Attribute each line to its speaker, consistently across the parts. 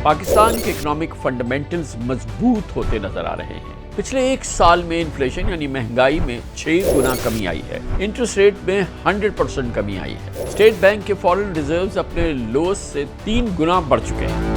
Speaker 1: पाकिस्तान के economic fundamentals मजबूत होते नजर आ रहे हैं। पिछले एक साल में इन्फ्लेशन यानी महंगाई में 6 गुना कमी आई है। इंटरेस्ट रेट में 100% कमी आई है। स्टेट बैंक के फॉरेन रिजर्व्स अपने लोस से 3 गुना बढ़ चुके हैं।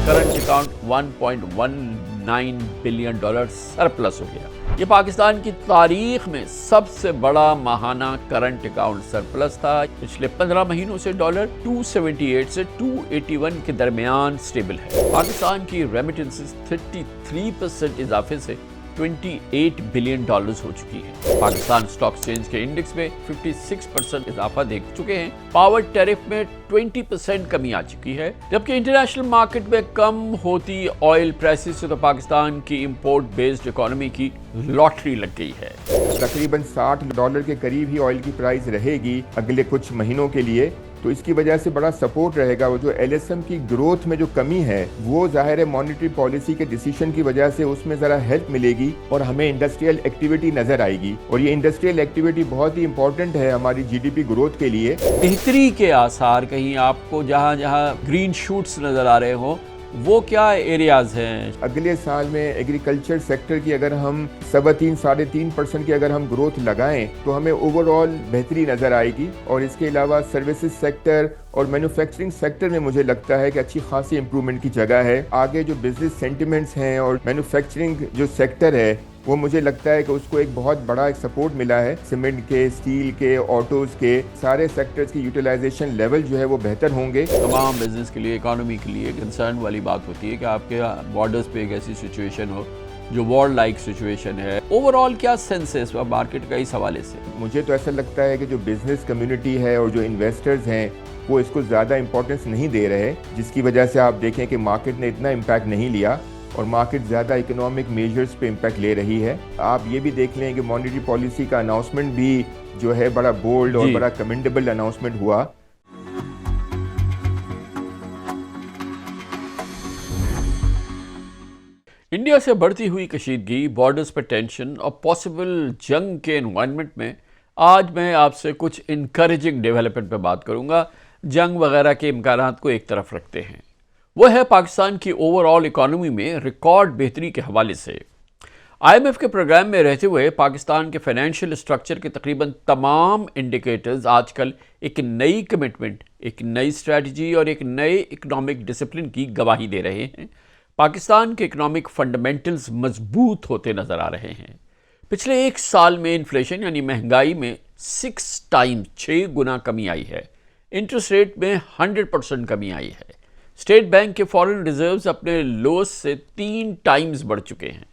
Speaker 1: करंट अकाउंट $1.19 बिलियन सरप्लस हो गया। ये पाकिस्तान की तारीख में सबसे बड़ा माहाना करंट अकाउंट सरप्लस था। पिछले 15 महीनों से डॉलर 278 से 281 के दरमियान स्टेबल है। पाकिस्तान की रेमिटेंसेस 33% इजाफे से $28 बिलियन हो चुकी है। पाकिस्तान स्टॉक एक्सचेंज के इंडेक्स में 56% इजाफा देख चुके हैं। पावर टैरिफ में 20% कमी आ चुकी है। जबकि इंटरनेशनल मार्केट में कम होती ऑयल प्राइसेस से तो पाकिस्तान की इंपोर्ट बेस्ड इकोनॉमी की लॉटरी लग गई है।
Speaker 2: तकरीबन $60 के करीब ही ऑयल की प्राइस रहेगी अगले कुछ महीनों के लिए, तो इसकी वजह से बड़ा सपोर्ट रहेगा। वो जो एलएसएम की ग्रोथ में जो कमी है वो जाहिर है मॉनेटरी पॉलिसी के डिसीजन की वजह से उसमें ज़रा हेल्प मिलेगी और हमें इंडस्ट्रियल एक्टिविटी नज़र आएगी। और ये इंडस्ट्रियल एक्टिविटी बहुत ही इंपॉर्टेंट है हमारी जीडीपी ग्रोथ के लिए।
Speaker 1: बेहतरी के आसार कहीं आपको जहाँ जहाँ ग्रीन शूट्स नज़र आ रहे हो वो क्या एरियाज हैं?
Speaker 2: अगले साल में एग्रीकल्चर सेक्टर की अगर हम 3.5-3.5% की अगर हम ग्रोथ लगाएं तो हमें ओवरऑल बेहतरी नज़र आएगी। और इसके अलावा सर्विसेज सेक्टर और मैन्युफैक्चरिंग सेक्टर में मुझे लगता है कि अच्छी खासी इंप्रूवमेंट की जगह है। आगे जो बिजनेस सेंटिमेंट्स हैं और मैन्युफैक्चरिंग जो सेक्टर है वो मुझे लगता है कि उसको एक बहुत बड़ा एक सपोर्ट मिला है। सीमेंट के, स्टील के, ऑटोज के सारे सेक्टर्स की यूटिलाइजेशन लेवल जो है वो बेहतर होंगे।
Speaker 1: तमाम बिजनेस के लिए, इकोनॉमी के लिए कंसर्न वाली बात होती है कि आपके बॉर्डर्स पे एक ऐसी सिचुएशन हो जो वॉर लाइक सिचुएशन है। ओवरऑल क्या सेंस है इस वक्त मार्केट का इस हवाले से?
Speaker 2: मुझे तो ऐसा लगता है कि जो बिजनेस कम्युनिटी है और जो इन्वेस्टर्स हैं वो इसको ज़्यादा इंपॉर्टेंस नहीं दे रहे, जिसकी वजह से आप देखें कि मार्केट ने इतना इम्पैक्ट नहीं लिया और मार्केट ज़्यादा इकोनॉमिक मेजर्स पे इम्पैक्ट ले रही है। आप ये भी देख लें कि मॉनेटरी पॉलिसी का अनाउंसमेंट भी जो है बड़ा बोल्ड और बड़ा कमेंडेबल अनाउंसमेंट हुआ।
Speaker 1: इंडिया से बढ़ती हुई कशीदगी, बॉर्डर्स पर टेंशन और पॉसिबल जंग के एनवायरनमेंट में आज मैं आपसे कुछ इनकरेजिंग डेवलपमेंट पे बात करूंगा। जंग वगैरह के इम्कानात को एक तरफ रखते हैं, वो है पाकिस्तान की ओवरऑल इकोनॉमी में रिकॉर्ड बेहतरी के हवाले से। आईएमएफ के प्रोग्राम में रहते हुए पाकिस्तान के फाइनेंशियल स्ट्रक्चर के तकरीबन तमाम इंडिकेटर्स आजकल एक नई कमिटमेंट, एक नई स्ट्रैटेजी और एक नए इकोनॉमिक डिसिप्लिन की गवाही दे रहे हैं। पाकिस्तान के इकोनॉमिक फंडामेंटल्स मजबूत होते नजर आ रहे हैं। पिछले एक साल में इन्फ्लेशन यानी महंगाई में 6 गुना कमी आई है। इंटरेस्ट रेट में 100% कमी आई है। स्टेट बैंक के फॉरेन रिजर्व्स अपने लोस से 3 टाइम्स बढ़ चुके हैं,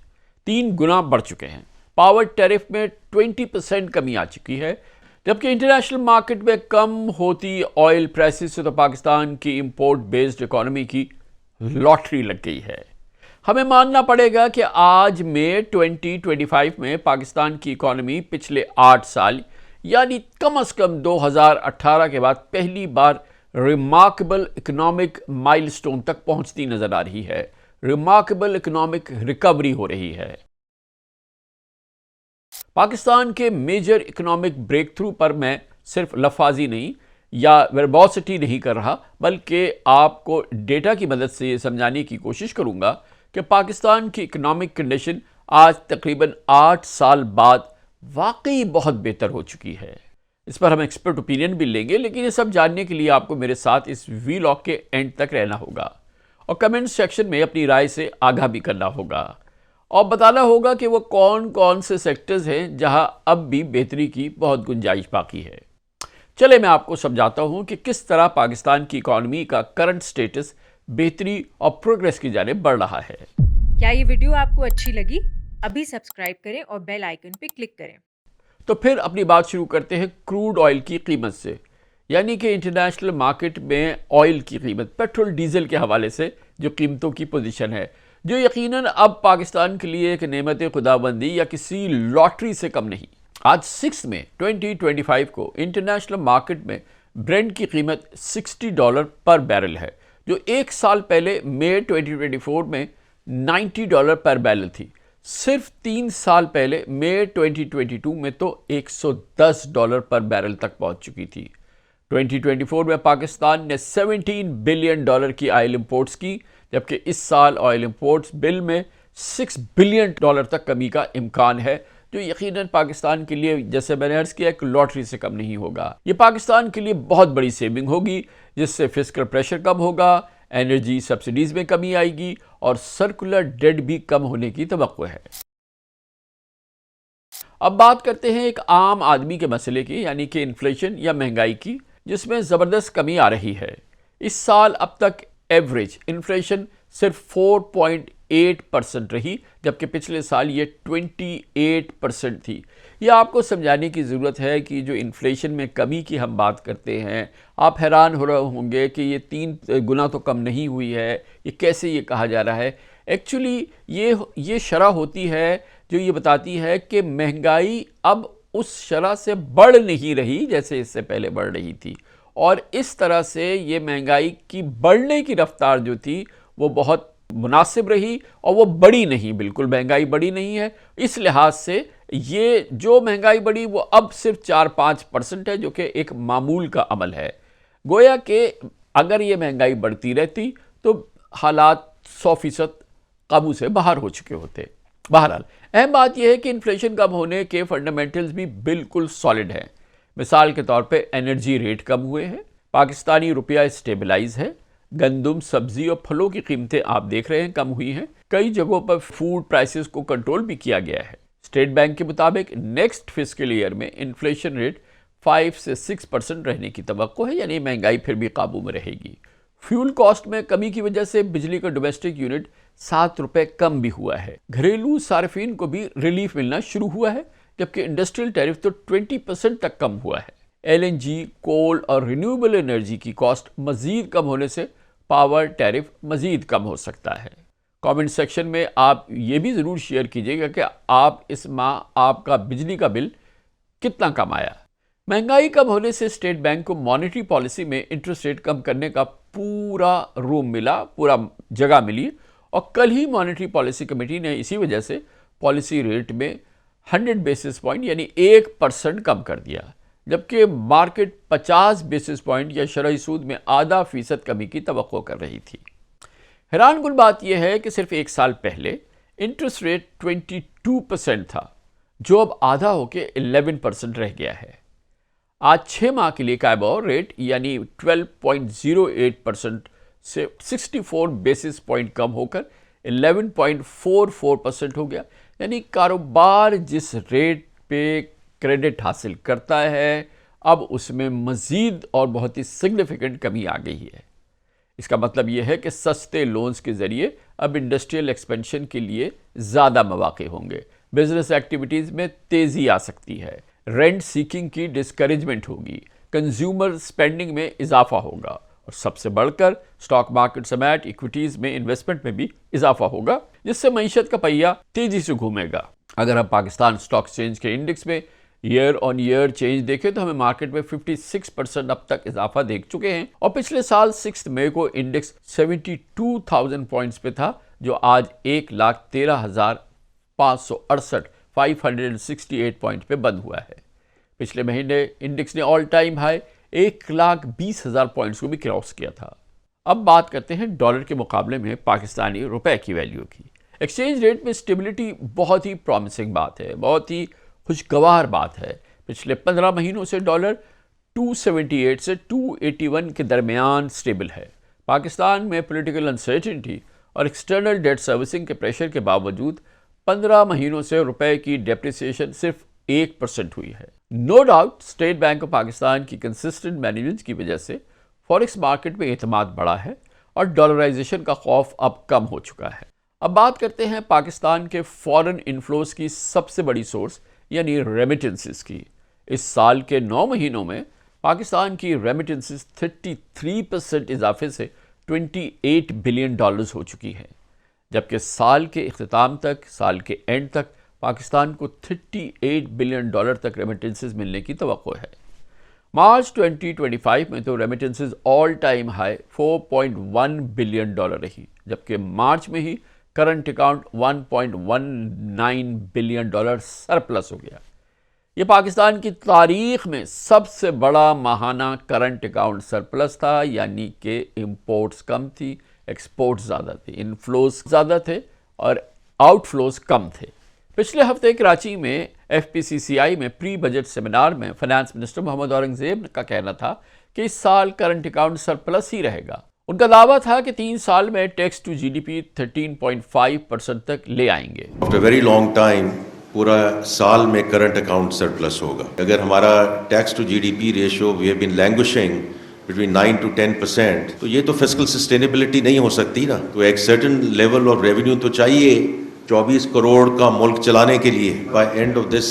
Speaker 1: 3 गुना बढ़ चुके हैं। पावर टैरिफ में 20% कमी आ चुकी है। जबकि इंटरनेशनल मार्केट में कम होती ऑयल प्राइसेस से तो पाकिस्तान की इंपोर्ट बेस्ड इकोनॉमी की लॉटरी लग गई है। हमें मानना पड़ेगा कि आज में 2025 में पाकिस्तान की इकोनॉमी पिछले 8 साल यानी कम से कम 2018 के बाद पहली बार रिमार्केबल इकोनॉमिक माइलस्टोन तक पहुंचती नजर आ रही है। रिमार्केबल इकोनॉमिक रिकवरी हो रही है। पाकिस्तान के मेजर इकोनॉमिक ब्रेक थ्रू पर मैं सिर्फ लफाजी नहीं या वर्बोसिटी नहीं कर रहा, बल्कि आपको डेटा की मदद से ये समझाने की कोशिश करूंगा कि पाकिस्तान की इकोनॉमिक कंडीशन आज तकरीबन 8 साल बाद वाकई बहुत बेहतर हो चुकी है। इस पर हम एक्सपर्ट ओपिनियन भी लेंगे, लेकिन ये सब जानने के लिए आपको मेरे साथ इस वीलॉग के एंड तक रहना होगा और कमेंट सेक्शन में अपनी राय से आगाह भी करना होगा और बताना होगा कि वो कौन कौन से सेक्टर्स हैं जहां अब भी बेहतरी की बहुत गुंजाइश बाकी है। चले मैं आपको समझाता हूं कि किस तरह पाकिस्तान की इकोनॉमी का करंट स्टेटस बेहतरी और प्रोग्रेस की जाने बढ़ रहा है।
Speaker 3: क्या ये वीडियो आपको अच्छी लगी? अभी सब्सक्राइब करें और बेल आइकन पे क्लिक करें।
Speaker 1: तो फिर अपनी बात शुरू करते हैं क्रूड ऑयल की कीमत से, यानी कि इंटरनेशनल मार्केट में ऑयल की कीमत, पेट्रोल डीजल के हवाले से जो कीमतों की पोजीशन है, जो यकीनन अब पाकिस्तान के लिए एक नेमत खुदाबंदी या किसी लॉटरी से कम नहीं। आज 6 मई 2025 को इंटरनेशनल मार्केट में ब्रेंट की कीमत $60 पर बैरल है, जो एक साल पहले मई 2024 में $90 पर बैरल थी। सिर्फ 3 साल पहले मई 2022 में तो $110 पर बैरल तक पहुंच चुकी थी। 2024 में पाकिस्तान ने $17 बिलियन की ऑयल इंपोर्ट्स की, जबकि इस साल ऑयल इंपोर्ट्स बिल में $6 बिलियन तक कमी का इम्कान है, जो यकीनन पाकिस्तान के लिए, जैसे मैंने अर्ज किया, एक लॉटरी से कम नहीं होगा। ये पाकिस्तान के लिए बहुत बड़ी सेविंग होगी, जिससे फिस्कल प्रेशर कम होगा, एनर्जी सब्सिडीज में कमी आएगी और सर्कुलर डेट भी कम होने की तवक्को है। अब बात करते हैं एक आम आदमी के मसले की, यानी कि इन्फ्लेशन या महंगाई की, जिसमें ज़बरदस्त कमी आ रही है। इस साल अब तक एवरेज इन्फ्लेशन सिर्फ 4.8% रही, जबकि पिछले साल ये 28% थी। ये आपको समझाने की ज़रूरत है कि जो इन्फ्लेशन में कमी की हम बात करते हैं, आप हैरान हो रहे होंगे कि ये 3 गुना तो कम नहीं हुई है, ये कैसे ये कहा जा रहा है। एक्चुअली ये शरह होती है जो ये बताती है कि महंगाई अब उस शरह से बढ़ नहीं रही जैसे इससे पहले बढ़ रही थी, और इस तरह से ये महंगाई की बढ़ने की रफ्तार जो थी वो बहुत मुनासिब रही, और वो बढ़ी नहीं, बिल्कुल महंगाई बढ़ी नहीं है। इस लिहाज से ये जो महंगाई बढ़ी वो अब सिर्फ 4-5% है, जो कि एक मामूल का अमल है। गोया कि अगर ये महंगाई बढ़ती रहती तो हालात 100% काबू से बाहर हो चुके होते। बहरहाल अहम बात यह है कि इन्फ्लेशन कम होने के फंडामेंटल्स भी बिल्कुल सॉलिड हैं। मिसाल के तौर पे एनर्जी रेट कम हुए हैं, पाकिस्तानी रुपया स्टेबलाइज है, गंदम, सब्जी और फलों की कीमतें आप देख रहे हैं कम हुई हैं, कई जगहों पर फूड प्राइसेस को कंट्रोल भी किया गया है। स्टेट बैंक के मुताबिक नेक्स्ट फिस्कल ईयर में इन्फ्लेशन रेट 5 से 6% रहने की तवक्को है, यानी महंगाई फिर भी काबू में रहेगी। फ्यूल कॉस्ट में कमी की वजह से बिजली का डोमेस्टिक यूनिट 7 रुपए कम भी हुआ है। घरेलू सार्फिन को भी रिलीफ मिलना शुरू हुआ है, जबकि इंडस्ट्रियल टैरिफ तो 20% तक कम हुआ है। LNG, कोल और रिन्यूएबल एनर्जी की कॉस्ट मजीद कम होने से पावर टैरिफ मजीद कम हो सकता है। कमेंट सेक्शन में आप ये भी ज़रूर शेयर कीजिएगा कि आप इस माह आपका बिजली का बिल कितना कम आया। महंगाई कम होने से स्टेट बैंक को मॉनेटरी पॉलिसी में इंटरेस्ट रेट कम करने का पूरा रूम मिला, पूरा जगह मिली, और कल ही मॉनेटरी पॉलिसी कमेटी ने इसी वजह से पॉलिसी रेट में 100 बेसिस पॉइंट यानी 1% कम कर दिया, जबकि मार्केट 50 बेसिस पॉइंट या शरही सूद में ½ कमी की तवक्को कर रही थी। हैरानकुन बात यह है कि सिर्फ एक साल पहले इंटरेस्ट रेट 22% था, जो अब आधा होकर 11% रह गया है। आज 6 माह के लिए काइबोर रेट यानी 12.08% से 64 बेसिस पॉइंट कम होकर 11.44% हो गया, यानी कारोबार जिस रेट पे क्रेडिट हासिल करता है, अब उसमें मज़ीद और बहुत ही सिग्निफिकेंट कमी आ गई है। इसका मतलब यह है कि सस्ते लोन्स के ज़रिए अब इंडस्ट्रियल एक्सपेंशन के लिए ज़्यादा मौके होंगे, बिजनेस एक्टिविटीज़ में तेज़ी आ सकती है, रेंट सीकिंग की डिस्करेजमेंट होगी, कंज्यूमर स्पेंडिंग में इजाफा होगा, और सबसे बढ़कर स्टॉक मार्केट समेत इक्विटीज़ में इन्वेस्टमेंट में भी इजाफा होगा, जिससे मईशत का पहिया तेज़ी से घूमेगा। अगर हम पाकिस्तान स्टॉक एक्सचेंज के इंडेक्स में ईयर ऑन ईयर चेंज देखें तो हमें मार्केट में 56% अब तक इजाफा देख चुके हैं, और पिछले साल 6 मई को इंडेक्स 72,000 पॉइंट्स पे था, जो आज 1,13,568 568 पॉइंट पे बंद हुआ है। पिछले महीने इंडेक्स ने ऑल टाइम हाई 1,20,000 पॉइंट्स को भी क्रॉस किया था। अब बात करते हैं डॉलर के मुकाबले में पाकिस्तानी रुपए की वैल्यू की। एक्सचेंज रेट में स्टेबिलिटी बहुत ही प्रॉमिसिंग बात है, बहुत ही खुशगवार बात है। पिछले 15 महीनों से डॉलर 278 से 281 के दरमियान स्टेबल है। पाकिस्तान में पॉलिटिकल अनसर्टेनिटी और एक्सटर्नल डेट सर्विसिंग के प्रेशर के बावजूद 15 महीनों से रुपए की डेप्रिसिएशन सिर्फ 1% हुई है। No doubt State Bank of Pakistan की कंसिस्टेंट मैनेजमेंट की वजह से फॉरेक्स मार्केट में एतमाद बढ़ा है और डॉलराइजेशन का खौफ अब कम हो चुका है। अब बात करते हैं पाकिस्तान के फॉरेन इनफ्लोज की सबसे बड़ी सोर्स यानी रेमिटेंसेस की। इस साल के 9 महीनों में पाकिस्तान की रेमिटेंसेस 33% इजाफे से $28 बिलियन हो चुकी है, जबकि साल के इख्तिताम तक, साल के एंड तक पाकिस्तान को $38 बिलियन तक रेमिटेंसेस मिलने की तवक्को है। मार्च 2025 में तो remittances all time high $4.1 billion रही, जबकि मार्च में ही करंट अकाउंट $1.19 बिलियन सरप्लस हो गया। ये पाकिस्तान की तारीख में सबसे बड़ा माहाना करंट अकाउंट सरप्लस था, यानी कि इंपोर्ट्स कम थी, एक्सपोर्ट्स ज़्यादा थी, इनफ्लोज ज़्यादा थे और आउटफ्लोज कम थे। पिछले हफ्ते कराची में FPCCI में प्री बजट सेमिनार में फाइनेंस मिनिस्टर मोहम्मद औरंगजेब का कहना था कि इस साल करंट अकाउंट सरप्लस ही रहेगा। उनका दावा था कि 3 साल में टैक्स टू GDP 13.5% तक ले आएंगे।
Speaker 4: आफ्टर वेरी लॉन्ग टाइम पूरा साल में करंट अकाउंट सरप्लस होगा। अगर हमारा tax to GDP ratio we have been languishing between 9 to 10%, तो ये तो फिस्कल सस्टेनेबिलिटी नहीं हो सकती ना। तो एक सर्टेन लेवल ऑफ रेवेन्यू तो चाहिए 24 करोड़ का मुल्क चलाने के लिए। By end of this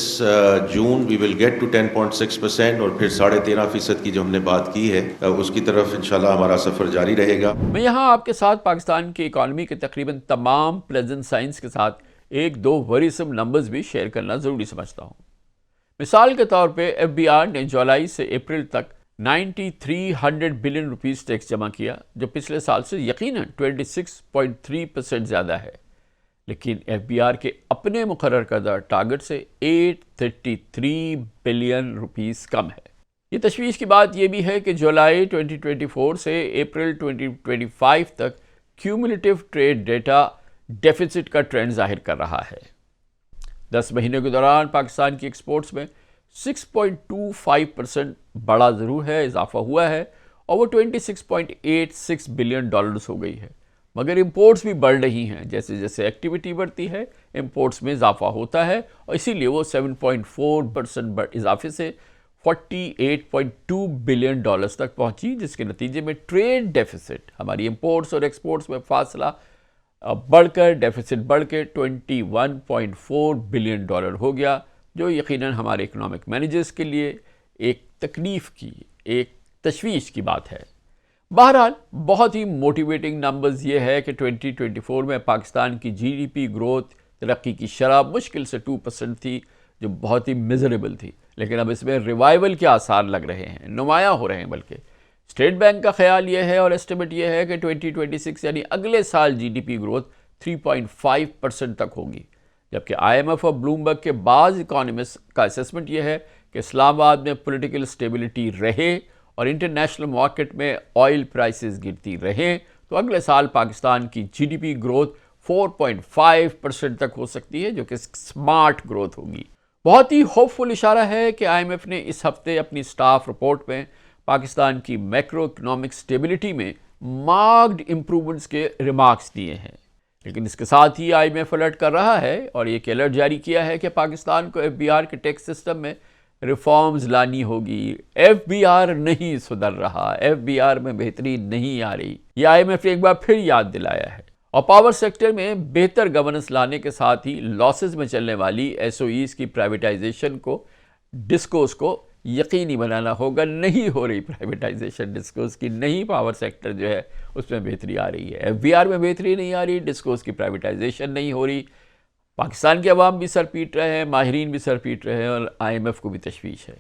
Speaker 4: June we will get to 10.6% और फिर 13.5% की जो हमने बात की है उसकी तरफ इंशाल्लाह हमारा सफ़र जारी रहेगा।
Speaker 1: मैं यहाँ आपके साथ पाकिस्तान की इकॉनमी के तकरीबन तमाम प्लेजेंट साइंस के साथ एक दो वरीसम नंबर्स भी शेयर करना ज़रूरी समझता हूँ। मिसाल के तौर पे FBR ने जुलाई से अप्रैल तक 9300 बिलियन रुपीस टैक्स जमा किया, जो पिछले साल से यकीनन 26.3% ज़्यादा है। लेकिन FBR के अपने मुकर्रर करदा टारगेट से 833 बिलियन रुपीस कम है। ये तशवीश की बात यह भी है कि जुलाई 2024 से अप्रैल 2025 तक क्यूमुलेटिव ट्रेड डेटा डेफिसिट का ट्रेंड जाहिर कर रहा है। 10 महीने के दौरान पाकिस्तान की एक्सपोर्ट्स में 6.25% बड़ा ज़रूर है, इजाफा हुआ है और वो 26.86 बिलियन डॉलर्स हो गई है। मगर इंपोर्ट्स भी बढ़ रही हैं। जैसे जैसे एक्टिविटी बढ़ती है इंपोर्ट्स में इजाफा होता है और इसीलिए वो 7.4% इजाफे से 48.2 बिलियन डॉलर्स तक पहुंची, जिसके नतीजे में ट्रेड डेफिसिट, हमारी इंपोर्ट्स और एक्सपोर्ट्स में फासला बढ़कर डेफिसिट बढ़ के 21.4 बिलियन डॉलर हो गया, जो यकीनन हमारे इकोनॉमिक मैनेजर्स के लिए एक तकलीफ़ की, एक तशवीश की बात है। बहरहाल बहुत ही मोटिवेटिंग नंबर्स ये है कि 2024 में पाकिस्तान की GDP ग्रोथ, तरक्की की शरह मुश्किल से 2% थी, जो बहुत ही मिजरेबल थी। लेकिन अब इसमें रिवाइवल के आसार लग रहे हैं, नुमायाँ हो रहे हैं। बल्कि स्टेट बैंक का ख्याल ये है और एस्टिमेट ये है कि 2026 यानी अगले साल GDP ग्रोथ 3.5% तक होगी, जबकि IMF और ब्लूमबर्ग के बाज़ इकोनॉमिस्ट का असेसमेंट यह है कि इस्लामाबाद में पॉलिटिकल स्टेबिलिटी रहे और इंटरनेशनल मार्केट में ऑयल प्राइसेस गिरती रहें तो अगले साल पाकिस्तान की GDP ग्रोथ 4.5% तक हो सकती है, जो कि स्मार्ट ग्रोथ होगी। बहुत ही होपफुल इशारा है कि IMF ने इस हफ्ते अपनी स्टाफ रिपोर्ट में पाकिस्तान की मैक्रो इकोनॉमिक स्टेबिलिटी में मार्क्ड इम्प्रूवमेंट्स के रिमार्क्स दिए हैं। लेकिन इसके साथ ही IMF अलर्ट कर रहा है और एक अलर्ट जारी किया है कि पाकिस्तान को FBR के टैक्स सिस्टम में रिफॉर्म्स लानी होगी। FBR नहीं सुधर रहा, FBR में बेहतरी नहीं आ रही, ये IMF ने एक बार फिर याद दिलाया है। और पावर सेक्टर में बेहतर गवर्नेंस लाने के साथ ही लॉसेस में चलने वाली SOEs की प्राइवेटाइजेशन को, डिस्कोस को यकीनी बनाना होगा। नहीं हो रही प्राइवेटाइजेशन डिस्कोस की, नहीं पावर सेक्टर जो है उसमें बेहतरी आ रही है, FBR में बेहतरी नहीं आ रही, डिस्कोस की प्राइवेटाइजेशन नहीं हो रही। पाकिस्तान के अवाम भी सर पीट रहे हैं, माहिरीन भी सर पीट रहे हैं और IMF को भी तशवीश है।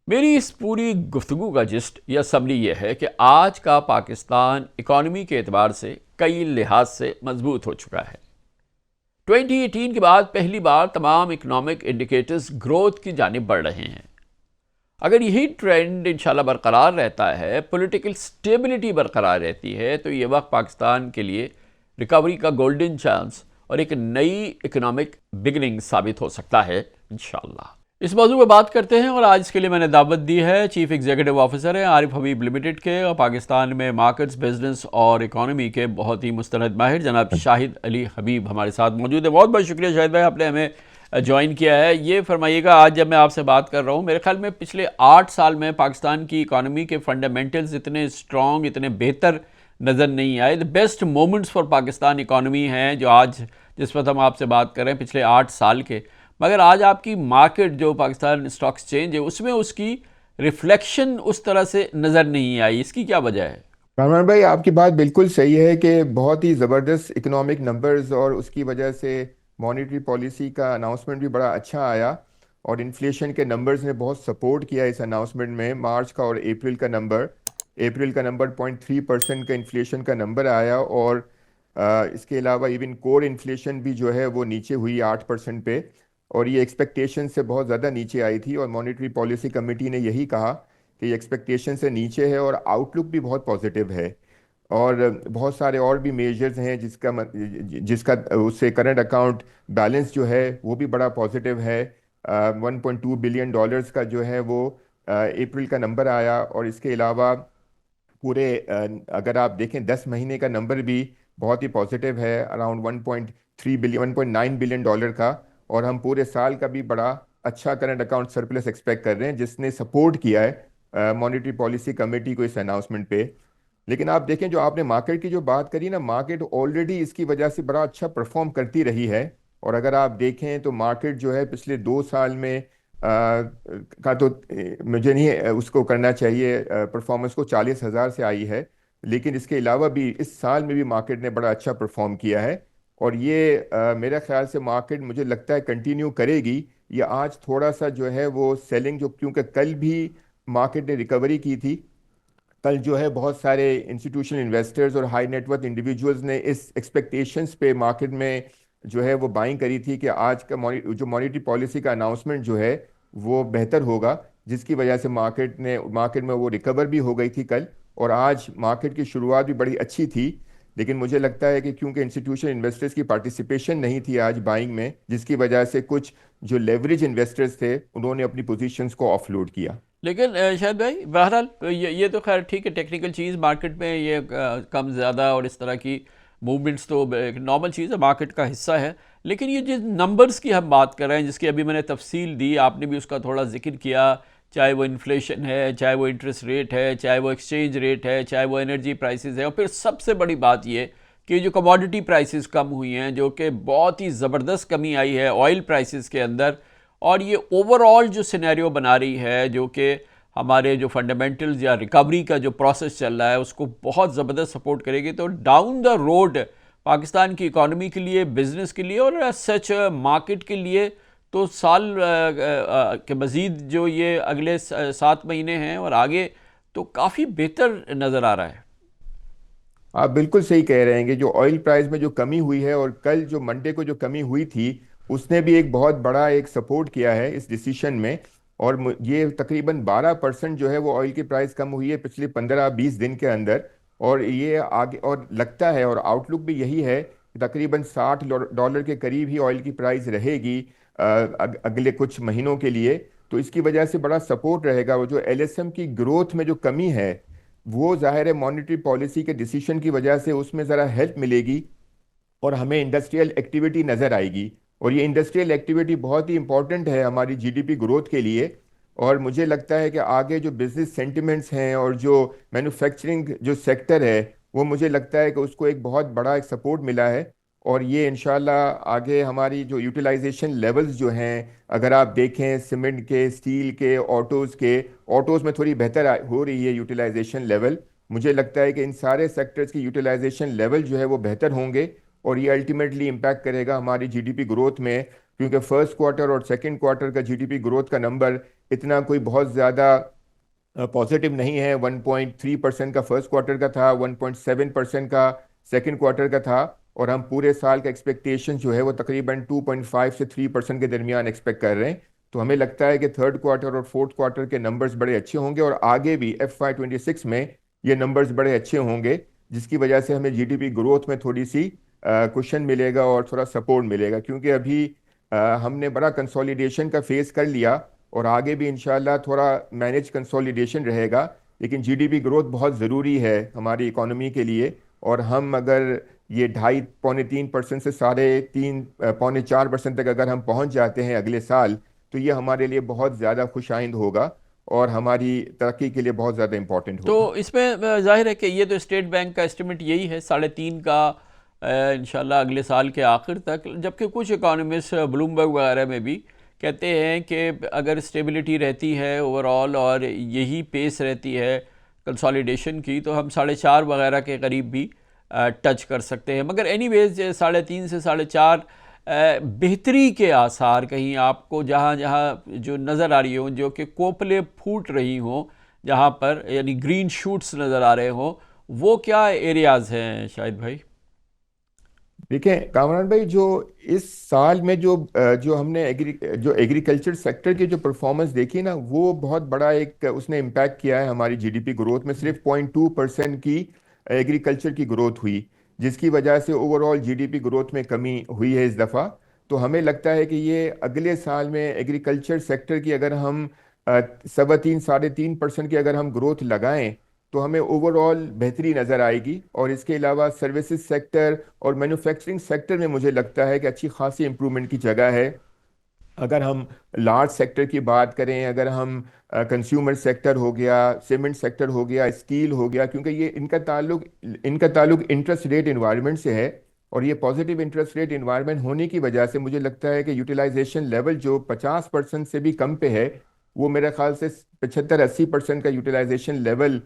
Speaker 1: मेरी इस पूरी गुफ्तगू का जिस्ट या समरी यह है कि आज का पाकिस्तान इकॉनमी के एतबार से कई लिहाज से मजबूत हो चुका है। 2018 के बाद पहली बार तमाम इकनॉमिक इंडिकेटर्स ग्रोथ की जानिब बढ़ रहे हैं। अगर यही ट्रेंड इंशाल्लाह बरकरार रहता है, पॉलिटिकल स्टेबिलिटी बरकरार रहती है, तो ये वक्त पाकिस्तान के लिए रिकवरी का गोल्डन चांस और एक नई इकोनॉमिक बिगनिंग साबित हो सकता है इंशाल्लाह। इस मौजू पर बात करते हैं और आज इसके लिए मैंने दावत दी है चीफ एग्जीक्यूटिव ऑफिसर हैं आरिफ हबीब लिमिटेड के और पाकिस्तान में मार्केट्स, बिजनेस और इकोनॉमी के बहुत ही मुस्तनद माहिर जनाब शाहिद अली हबीब हमारे साथ मौजूद है। बहुत बहुत शुक्रिया शाहिद भाई, आपने हमें ज्वाइन किया है। ये फरमाइएगा, आज जब मैं आपसे बात कर रहा हूँ, मेरे ख्याल में पिछले 8 साल में पाकिस्तान की इकोनॉमी के फंडामेंटल्स इतने स्ट्रॉन्ग, इतने बेहतर नज़र नहीं आए। The best moments for Pakistan economy हैं जो आज जिस वक्त हम आपसे बात कर रहे हैं पिछले 8 साल के। मगर आज आपकी मार्केट जो पाकिस्तान स्टॉक एक्सचेंज है उसमें उसकी रिफ्लेक्शन उस तरह से नज़र नहीं आई, इसकी क्या वजह है?
Speaker 2: कामरान भाई, आपकी बात बिल्कुल सही है कि बहुत ही ज़बरदस्त इकोनॉमिक नंबर्स और उसकी वजह से मॉनेटरी पॉलिसी का अनाउंसमेंट भी बड़ा अच्छा आया और इन्फ्लेशन के नंबर्स ने बहुत सपोर्ट किया इस अनाउंसमेंट में। मार्च का और अप्रैल का नंबर 0.3% का इन्फ्लेशन का नंबर आया और इसके अलावा इवन कोर इन्फ्लेशन भी जो है वो नीचे हुई 8% पे। और ये एक्सपेक्टेशन से बहुत ज़्यादा नीचे आई थी, और मॉनेटरी पॉलिसी कमेटी ने यही कहा कि ये एक्सपेक्टेशन से नीचे है और आउटलुक भी बहुत पॉजिटिव है। और बहुत सारे और भी मेजर्स हैं जिसका उससे करंट अकाउंट बैलेंस जो है वो भी बड़ा पॉजिटिव है। 1.2 बिलियन डॉलर्स का जो है वो अप्रैल का नंबर आया, और इसके अलावा पूरे अगर आप देखें 10 महीने का नंबर भी बहुत ही पॉजिटिव है, अराउंड 1.9 बिलियन का। और हम पूरे साल का भी बड़ा अच्छा करंट अकाउंट सरप्लस एक्सपेक्ट कर रहे हैं, जिसने सपोर्ट किया है मॉनेटरी पॉलिसी कमेटी को इस अनाउंसमेंट पे। लेकिन आप देखें, जो आपने मार्केट की जो बात करी ना, मार्केट ऑलरेडी इसकी वजह से बड़ा अच्छा परफॉर्म करती रही है। और अगर आप देखें तो मार्केट जो है पिछले 2 साल में का तो मुझे नहीं उसको करना चाहिए, परफॉर्मेंस को 40,000 से आई है। लेकिन इसके अलावा भी इस साल में भी मार्केट ने बड़ा अच्छा परफॉर्म किया है। और ये मेरा ख्याल से मार्केट मुझे लगता है कंटिन्यू करेगी। ये आज थोड़ा सा जो है वो सेलिंग, जो क्योंकि कल भी मार्केट ने रिकवरी की थी, कल जो है बहुत सारे इंस्टीट्यूशनल इन्वेस्टर्स और हाई नेटवर्थ इंडिविजुअल्स ने इस एक्सपेक्टेशंस पे मार्केट में जो है वो बाइंग करी थी कि आज का जो मॉनेटरी पॉलिसी का अनाउंसमेंट जो है वो बेहतर होगा, जिसकी वजह से मार्केट में वो रिकवर भी हो गई थी कल। और आज मार्केट की शुरुआत भी बड़ी अच्छी थी। लेकिन मुझे लगता है कि क्योंकि इंस्टीट्यूशनल इन्वेस्टर्स की पार्टिसिपेशन नहीं थी आज बाइंग में, जिसकी वजह से कुछ जो लेवरेज इन्वेस्टर्स थे उन्होंने अपनी पोजीशंस को ऑफलोड किया।
Speaker 1: लेकिन शायद भाई बहरहाल ये तो खैर ठीक है, टेक्निकल चीज़ मार्केट में ये कम ज़्यादा और इस तरह की मूवमेंट्स तो एक नॉर्मल चीज़ है, मार्केट का हिस्सा है। लेकिन ये जिस नंबर्स की हम बात कर रहे हैं, जिसकी अभी मैंने तफसील दी, आपने भी उसका थोड़ा जिक्र किया, चाहे वो इन्फ्लेशन है, चाहे वो इंटरेस्ट रेट है, चाहे वो एक्सचेंज रेट है, चाहे वो एनर्जी प्राइसेस है, और फिर सबसे बड़ी बात ये कि जो कमोडिटी प्राइसेस कम हुई हैं, जो कि बहुत ही ज़बरदस्त कमी आई है ऑयल प्राइसेस के अंदर। और ये ओवरऑल जो सिनेरियो बना रही है, जो कि हमारे जो फंडामेंटल्स या रिकवरी का जो प्रोसेस चल रहा है उसको बहुत ज़बरदस्त सपोर्ट करेगी। तो डाउन द रोड पाकिस्तान की इकॉनमी के लिए, बिज़नेस के लिए और सच मार्केट के लिए तो साल के मज़ीद जो ये अगले 7 महीने हैं और आगे तो काफ़ी बेहतर नज़र आ रहा है।
Speaker 2: आप बिल्कुल सही कह रहे हैं कि जो ऑयल प्राइस में जो कमी हुई है, और कल जो मंडे को जो कमी हुई थी, उसने भी एक बहुत बड़ा एक सपोर्ट किया है इस डिसीशन में। और ये तकरीबन 12% जो है वो ऑयल की प्राइस कम हुई है पिछले 15-20 दिन के अंदर। और ये आगे और लगता है, और आउटलुक भी यही है कि तकरीबन $60 के करीब ही ऑयल की प्राइस रहेगी अगले कुछ महीनों के लिए। तो इसकी वजह से बड़ा सपोर्ट रहेगा। वो जो एलएसएम की ग्रोथ में जो कमी है, वो जाहिर है मॉनेटरी पॉलिसी के डिसीजन की वजह से उसमें ज़रा हेल्प मिलेगी, और हमें इंडस्ट्रियल एक्टिविटी नज़र आएगी। और ये इंडस्ट्रियल एक्टिविटी बहुत ही इंपॉर्टेंट है हमारी जीडीपी ग्रोथ के लिए। और मुझे लगता है कि आगे जो बिजनेस सेंटिमेंट्स हैं और जो मैन्युफैक्चरिंग जो सेक्टर है, वो मुझे लगता है कि उसको एक बहुत बड़ा एक सपोर्ट मिला है। और ये इंशाल्लाह आगे हमारी जो यूटिलाइजेशन लेवल्स जो हैं, अगर आप देखें सीमेंट के, स्टील के, ऑटोज़ में थोड़ी बेहतर हो रही है यूटिलाइजेशन लेवल। मुझे लगता है कि इन सारे सेक्टर्स की यूटिलाइजेशन लेवल जो है वो बेहतर होंगे, और ये अल्टीमेटली इम्पैक्ट करेगा हमारी जीडीपी ग्रोथ में। क्योंकि फर्स्ट क्वार्टर और सेकंड क्वार्टर का जीडीपी ग्रोथ का नंबर इतना कोई बहुत ज़्यादा पॉजिटिव नहीं है। 1.3% का फर्स्ट क्वार्टर का था, 1.7% का सेकंड क्वार्टर का था। और हम पूरे साल का एक्सपेक्टेशन जो है वो तकरीबन 2.5 से 3% के दरमियान एक्सपेक्ट कर रहे हैं। तो हमें लगता है कि थर्ड क्वार्टर और फोर्थ क्वार्टर के नंबर्स बड़े अच्छे होंगे, और आगे भी FY26 में ये नंबर्स बड़े अच्छे होंगे, जिसकी वजह से हमें जीडीपी ग्रोथ में थोड़ी सी कुशन मिलेगा और थोड़ा सपोर्ट मिलेगा। क्योंकि अभी हमने बड़ा कंसोलिडेशन का फेस कर लिया, और आगे भी इंशाल्लाह थोड़ा मैनेज कंसोलिडेशन रहेगा। लेकिन जीडीपी ग्रोथ बहुत ज़रूरी है हमारी इकोनॉमी के लिए। और हम अगर ये 2.5-3% से 3.5-4% तक अगर हम पहुंच जाते हैं अगले साल, तो ये हमारे लिए बहुत ज़्यादा खुशाइंद होगा और हमारी तरक्की के लिए बहुत ज़्यादा इम्पोर्टेंट होगा।
Speaker 1: तो इसमें जाहिर है कि ये तो स्टेट बैंक का एस्टिमेट यही है 3.5 का इंशाल्लाह अगले साल के आखिर तक। जबकि कुछ इकोनॉमिस्ट ब्लूमबर्ग वगैरह में भी कहते हैं कि अगर स्टेबिलिटी रहती है ओवरऑल और यही पेस रहती है कंसोलिडेशन की, तो हम 4.5 वगैरह के करीब भी टच कर सकते हैं। मगर एनीवेज 3.5 से 4.5 बेहतरी के आसार कहीं आपको जहाँ जहाँ जो नज़र आ रही हों, जो कि कोपले फूट रही हों, जहाँ पर यानी ग्रीन शूट्स नज़र आ रहे हों, वो क्या एरियाज़ हैं शाहिद भाई?
Speaker 2: देखें कामरान भाई, जो इस साल में जो हमने जो एग्रीकल्चर सेक्टर की जो परफॉर्मेंस देखी ना, वो बहुत बड़ा एक उसने इम्पैक्ट किया है हमारी जीडीपी ग्रोथ में। सिर्फ 0.2% की एग्रीकल्चर की ग्रोथ हुई, जिसकी वजह से ओवरऑल जीडीपी ग्रोथ में कमी हुई है इस दफ़ा। तो हमें लगता है कि ये अगले साल में एग्रीकल्चर सेक्टर की अगर हम 3.5-3.5% की अगर हम ग्रोथ लगाएं तो हमें ओवरऑल बेहतरी नज़र आएगी। और इसके अलावा सर्विसेज सेक्टर और मैन्युफैक्चरिंग सेक्टर में मुझे लगता है कि अच्छी खासी इम्प्रूवमेंट की जगह है। अगर हम लार्ज सेक्टर की बात करें, अगर हम कंज्यूमर सेक्टर हो गया, सीमेंट सेक्टर हो गया, स्टील हो गया, क्योंकि ये इनका ताल्लुक इंटरेस्ट रेट इन्वायरमेंट से है। और ये पॉजिटिव इंटरेस्ट रेट इन्वायरमेंट होने की वजह से मुझे लगता है कि यूटिलाइजेशन लेवल जो 50% से भी कम पे है, वो मेरे ख्याल से 75-80% का यूटिलाइजेशन लेवल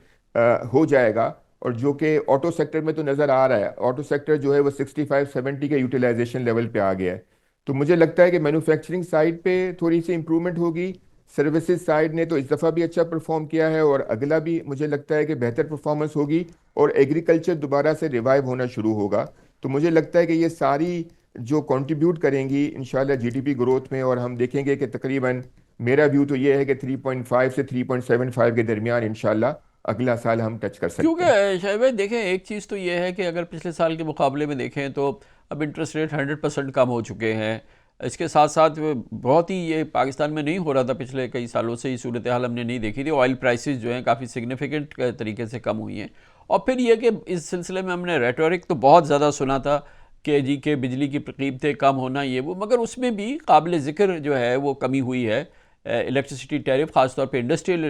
Speaker 2: हो जाएगा। और जो कि ऑटो सेक्टर में तो नज़र आ रहा है, ऑटो सेक्टर जो है वो 65-70 के यूटिलाइजेशन लेवल पे आ गया है। तो मुझे लगता है कि मैन्युफैक्चरिंग साइड पे थोड़ी सी इम्प्रूवमेंट होगी। सर्विसेज साइड ने तो इस दफ़ा भी अच्छा परफॉर्म किया है, और अगला भी मुझे लगता है कि बेहतर परफॉर्मेंस होगी। और एग्रीकल्चर दोबारा से रिवाइव होना शुरू होगा। तो मुझे लगता है कि ये सारी जो कंट्रीब्यूट करेंगी इंशाल्लाह जीडीपी ग्रोथ में। और हम देखेंगे कि तकरीबन, मेरा व्यू तो ये है कि 3.5 से 3.75 के दरमियान इंशाल्लाह अगला साल हम टच कर सकते हैं।
Speaker 1: क्योंकि शायद भाई देखें, एक चीज़ तो ये है कि अगर पिछले साल के मुकाबले में देखें तो अब इंटरेस्ट रेट 100% कम हो चुके हैं। इसके साथ साथ बहुत ही, ये पाकिस्तान में नहीं हो रहा था पिछले कई सालों से, ही सूरत हाल हमने नहीं देखी थी। ऑयल प्राइसेस जो हैं काफ़ी सिग्निफिकेंट तरीके से कम हुई हैं। और फिर ये कि इस सिलसिले में हमने रेटोरिक तो बहुत ज़्यादा सुना था कि जी के बिजली की कीमतें कम होना ये वो, मगर उसमें भी काबिल ज़िक्र जो है वो कमी हुई है। इलेक्ट्रिसिटी टैरिफ, ख़ासतौर पे इंडस्ट्रियल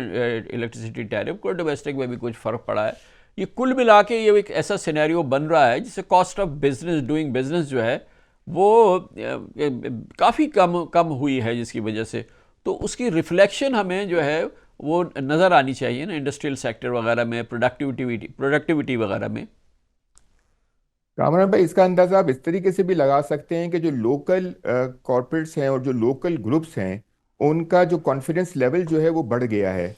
Speaker 1: इलेक्ट्रिसिटी टैरिफ को, डोमेस्टिक में भी कुछ फ़र्क पड़ा है। ये कुल मिला के ये एक ऐसा सिनेरियो बन रहा है जिससे cost of business, doing business जो है वो काफ़ी कम कम हुई है, जिसकी वजह से तो उसकी रिफ्लेक्शन हमें जो है वो नज़र आनी चाहिए ना इंडस्ट्रियल सेक्टर वगैरह में, प्रोडक्टिविटी वगैरह में।
Speaker 2: कामरान भाई, इसका अंदाजा आप इस तरीके से भी लगा सकते हैं कि जो लोकल कॉरपोरेट्स हैं और जो लोकल ग्रुप्स हैं, उनका जो कॉन्फिडेंस लेवल जो है वो बढ़ गया है।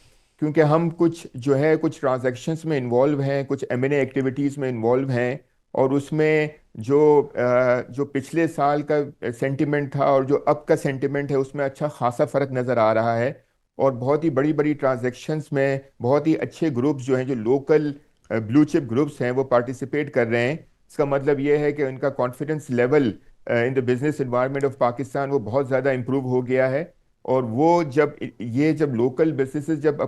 Speaker 2: क्योंकि हम कुछ जो है कुछ ट्रांजैक्शंस में इन्वॉल्व हैं, कुछ एम&ए एक्टिविटीज़ में इन्वॉल्व हैं। और उसमें जो पिछले साल का सेंटिमेंट था और जो अब का सेंटिमेंट है, उसमें अच्छा खासा फ़र्क नज़र आ रहा है। और बहुत ही बड़ी बड़ी ट्रांजैक्शंस में बहुत ही अच्छे ग्रुप्स जो हैं, जो लोकल ब्लू चिप ग्रुप्स हैं, वो पार्टिसिपेट कर रहे हैं। इसका मतलब ये है कि उनका confidence level in the business environment of Pakistan वो बहुत ज़्यादा इम्प्रूव हो गया है। और वो जब लोकल बिजनेसेस जब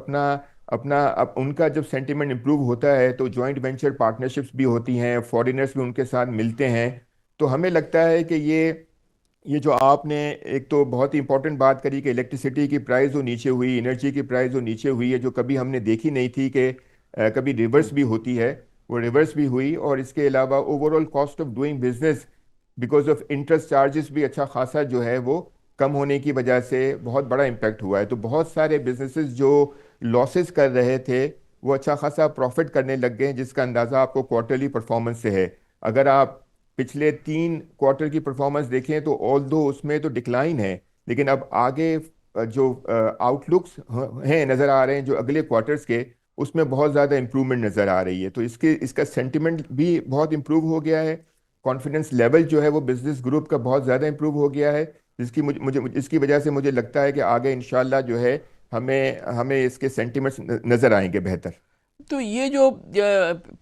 Speaker 2: उनका जब सेंटिमेंट इम्प्रूव होता है, तो जॉइंट वेंचर पार्टनरशिप्स भी होती हैं, फॉरेनर्स भी उनके साथ मिलते हैं। तो हमें लगता है कि ये जो आपने एक तो बहुत ही इंपॉर्टेंट बात करी कि इलेक्ट्रिसिटी की प्राइस जो नीचे हुई, एनर्जी की प्राइस जो नीचे हुई है, जो कभी हमने देखी नहीं थी कि कभी रिवर्स भी होती है, वो रिवर्स भी हुई। और इसके अलावा overall cost of doing business because of interest charges भी अच्छा खासा जो है वो कम होने की वजह से बहुत बड़ा इम्पैक्ट हुआ है। तो बहुत सारे बिजनेसेस जो लॉसेस कर रहे थे, वो अच्छा खासा प्रॉफिट करने लग गए हैं, जिसका अंदाज़ा आपको क्वार्टरली परफॉर्मेंस से है। अगर आप पिछले 3 क्वार्टर की परफॉर्मेंस देखें तो ऑल दो उसमें तो डिक्लाइन है, लेकिन अब आगे जो आउटलुक्स हैं नज़र आ रहे हैं जो अगले क्वार्टर्स के, उसमें बहुत ज़्यादा इंप्रूवमेंट नज़र आ रही है। तो इसका सेंटिमेंट भी बहुत इंप्रूव हो गया है। कॉन्फिडेंस लेवल जो है वो बिजनेस ग्रुप का बहुत ज़्यादा इंप्रूव हो गया है, जिसकी मुझे मुझे इसकी वजह से मुझे लगता है कि आगे इंशाल्लाह जो है हमें हमें इसके सेंटिमेंट्स नज़र आएंगे बेहतर।
Speaker 1: तो ये जो